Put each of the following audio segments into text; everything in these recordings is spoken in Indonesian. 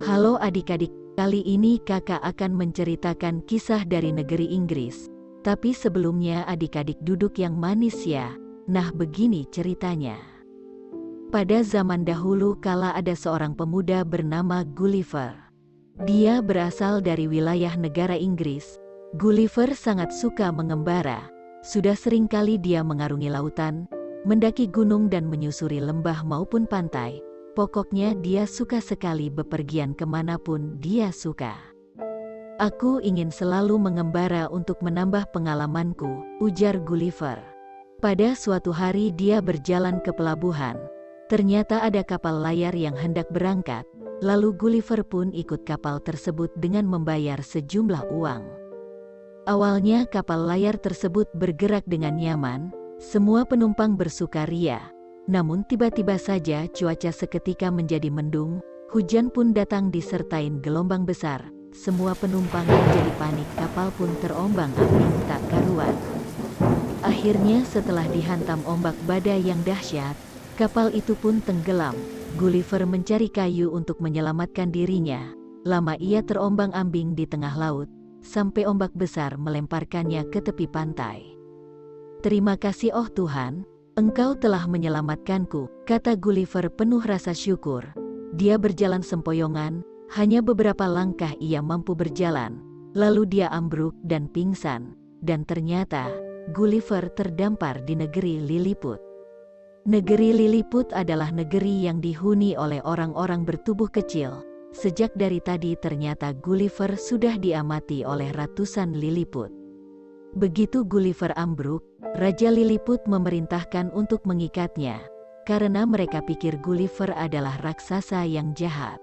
Halo adik-adik, kali ini kakak akan menceritakan kisah dari negeri Inggris. Tapi sebelumnya adik-adik duduk yang manis ya. Nah begini ceritanya. Pada zaman dahulu kala ada seorang pemuda bernama Gulliver. Dia berasal dari wilayah negara Inggris. Gulliver sangat suka mengembara. Sudah sering kali dia mengarungi lautan, mendaki gunung dan menyusuri lembah maupun pantai. Pokoknya dia suka sekali bepergian kemanapun dia suka. Aku ingin selalu mengembara untuk menambah pengalamanku, ujar Gulliver. Pada suatu hari dia berjalan ke pelabuhan. Ternyata ada kapal layar yang hendak berangkat, lalu Gulliver pun ikut kapal tersebut dengan membayar sejumlah uang. Awalnya kapal layar tersebut bergerak dengan nyaman, semua penumpang bersukaria. Namun tiba-tiba saja cuaca seketika menjadi mendung, hujan pun datang disertai gelombang besar, semua penumpang menjadi panik, kapal pun terombang-ambing tak karuan. Akhirnya setelah dihantam ombak badai yang dahsyat, kapal itu pun tenggelam. Gulliver mencari kayu untuk menyelamatkan dirinya. Lama ia terombang-ambing di tengah laut, sampai ombak besar melemparkannya ke tepi pantai. Terima kasih oh Tuhan, Engkau telah menyelamatkanku, kata Gulliver penuh rasa syukur. Dia berjalan sempoyongan, hanya beberapa langkah ia mampu berjalan, lalu dia ambruk dan pingsan, dan ternyata Gulliver terdampar di negeri Lilliput. Negeri Lilliput adalah negeri yang dihuni oleh orang-orang bertubuh kecil. Sejak dari tadi ternyata Gulliver sudah diamati oleh ratusan Lilliput. Begitu Gulliver ambruk, Raja Lilliput memerintahkan untuk mengikatnya, karena mereka pikir Gulliver adalah raksasa yang jahat.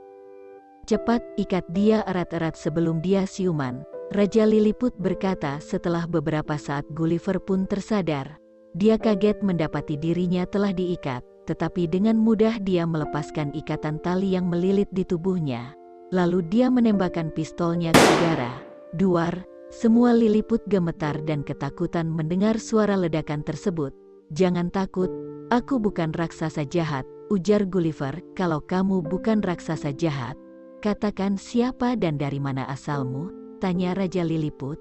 Cepat, ikat dia erat-erat sebelum dia siuman, Raja Lilliput berkata. Setelah beberapa saat Gulliver pun tersadar. Dia kaget mendapati dirinya telah diikat, tetapi dengan mudah dia melepaskan ikatan tali yang melilit di tubuhnya. Lalu dia menembakkan pistolnya ke udara. Duar! Semua Lilliput gemetar dan ketakutan mendengar suara ledakan tersebut. Jangan takut, aku bukan raksasa jahat, ujar Gulliver. Kalau kamu bukan raksasa jahat, katakan siapa dan dari mana asalmu, tanya Raja Lilliput.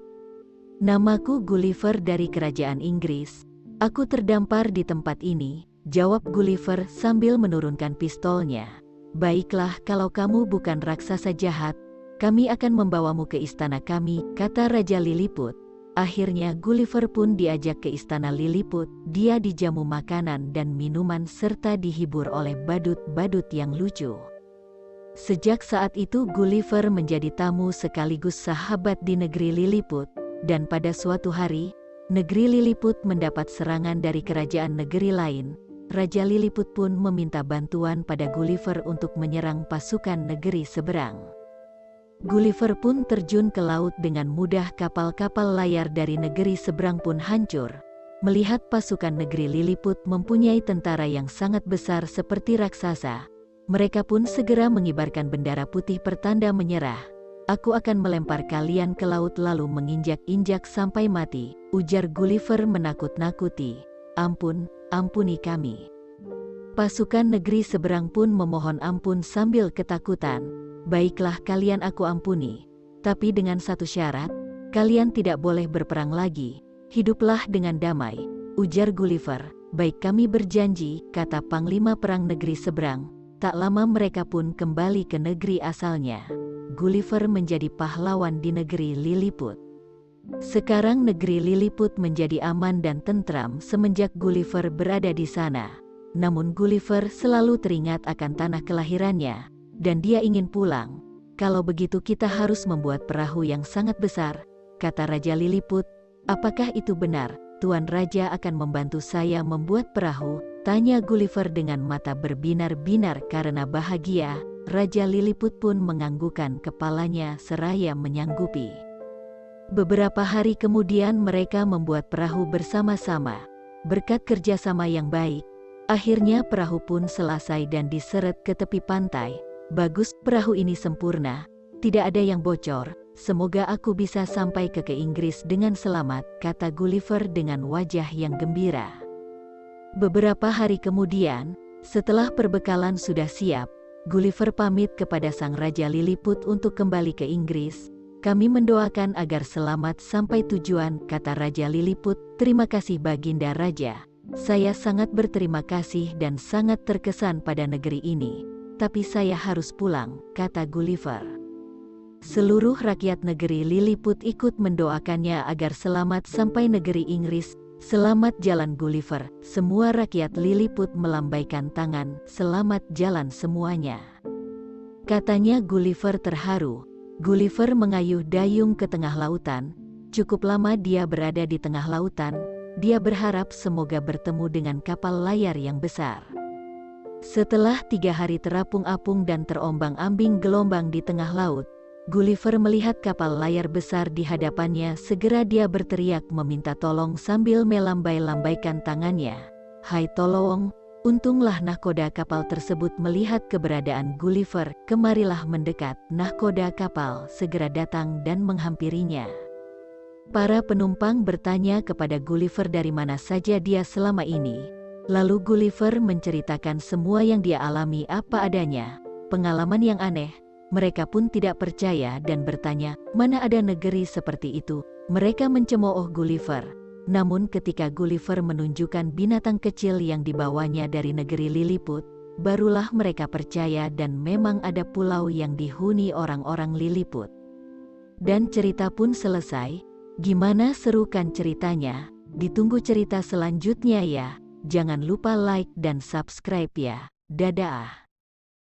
Namaku Gulliver dari kerajaan Inggris. Aku terdampar di tempat ini, jawab Gulliver sambil menurunkan pistolnya. Baiklah kalau kamu bukan raksasa jahat, kami akan membawamu ke istana kami, kata Raja Lilliput. Akhirnya Gulliver pun diajak ke istana Lilliput. Dia dijamu makanan dan minuman serta dihibur oleh badut-badut yang lucu. Sejak saat itu Gulliver menjadi tamu sekaligus sahabat di negeri Lilliput. Dan pada suatu hari, negeri Lilliput mendapat serangan dari kerajaan negeri lain. Raja Lilliput pun meminta bantuan pada Gulliver untuk menyerang pasukan negeri seberang. Gulliver pun terjun ke laut dengan mudah. Kapal-kapal layar dari negeri seberang pun hancur. Melihat pasukan negeri Lilliput mempunyai tentara yang sangat besar seperti raksasa, mereka pun segera mengibarkan bendera putih pertanda menyerah. Aku akan melempar kalian ke laut lalu menginjak-injak sampai mati, ujar Gulliver menakut-nakuti. Ampun, ampuni kami. Pasukan negeri seberang pun memohon ampun sambil ketakutan. Baiklah kalian aku ampuni, tapi dengan satu syarat, kalian tidak boleh berperang lagi, hiduplah dengan damai, ujar Gulliver. Baik kami berjanji, kata Panglima Perang negeri seberang. Tak lama mereka pun kembali ke negeri asalnya. Gulliver menjadi pahlawan di negeri Lilliput. Sekarang negeri Lilliput menjadi aman dan tentram semenjak Gulliver berada di sana. Namun Gulliver selalu teringat akan tanah kelahirannya, dan dia ingin pulang. Kalau begitu kita harus membuat perahu yang sangat besar, kata Raja Lilliput. Apakah itu benar, Tuan Raja akan membantu saya membuat perahu? Tanya Gulliver dengan mata berbinar-binar karena bahagia. Raja Lilliput pun menganggukkan kepalanya seraya menyanggupi. Beberapa hari kemudian mereka membuat perahu bersama-sama. Berkat kerjasama yang baik, akhirnya perahu pun selesai dan diseret ke tepi pantai. Bagus, perahu ini sempurna, tidak ada yang bocor. Semoga aku bisa sampai ke Inggris dengan selamat, kata Gulliver dengan wajah yang gembira. Beberapa hari kemudian, setelah perbekalan sudah siap, Gulliver pamit kepada sang Raja Lilliput untuk kembali ke Inggris. "Kami mendoakan agar selamat sampai tujuan," kata Raja Lilliput. "Terima kasih Baginda Raja. Saya sangat berterima kasih dan sangat terkesan pada negeri ini. Tapi saya harus pulang," kata Gulliver. Seluruh rakyat negeri Lilliput ikut mendoakannya agar selamat sampai negeri Inggris. "Selamat jalan Gulliver." Semua rakyat Lilliput melambaikan tangan. "Selamat jalan semuanya," katanya Gulliver terharu. Gulliver mengayuh dayung ke tengah lautan. Cukup lama dia berada di tengah lautan. Dia berharap semoga bertemu dengan kapal layar yang besar. Setelah 3 hari terapung-apung dan terombang-ambing gelombang di tengah laut, Gulliver melihat kapal layar besar di hadapannya. Segera dia berteriak meminta tolong sambil melambai-lambaikan tangannya. "Hai tolong!" Untunglah nahkoda kapal tersebut melihat keberadaan Gulliver. "Kemarilah mendekat." Nahkoda kapal segera datang dan menghampirinya. Para penumpang bertanya kepada Gulliver dari mana saja dia selama ini. Lalu Gulliver menceritakan semua yang dia alami apa adanya, pengalaman yang aneh. Mereka pun tidak percaya dan bertanya, "Mana ada negeri seperti itu?" Mereka mencemooh Gulliver. Namun ketika Gulliver menunjukkan binatang kecil yang dibawanya dari negeri Lilliput, barulah mereka percaya dan memang ada pulau yang dihuni orang-orang Lilliput. Dan cerita pun selesai. Gimana seru kan ceritanya? Ditunggu cerita selanjutnya ya. Jangan lupa like dan subscribe ya. Dadah.